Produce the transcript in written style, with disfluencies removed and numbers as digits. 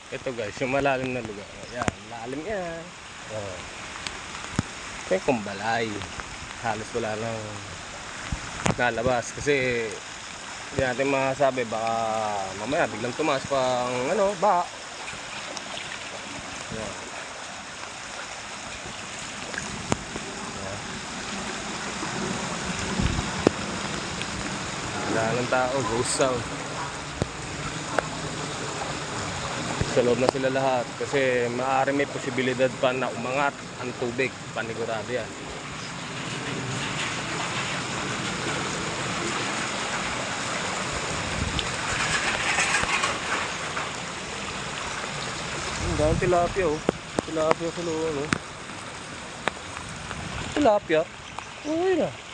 Ito guys, yung malalim na lugar. Ayan, malalim yan. Oh. Ito yung kumbalay. Halos wala nang lalabas. Kasi hindi natin masabi, baka mamaya biglang tumaas pang ano, baka. Ayan. Wala ng tao, ghost sound. Sa loob na sila lahat kasi maaari may posibilidad pa na umangat ang tubig, panigurado yan. Ang daming tilapia oh. Tilapia sa loob oh. Tilapia? Okay na.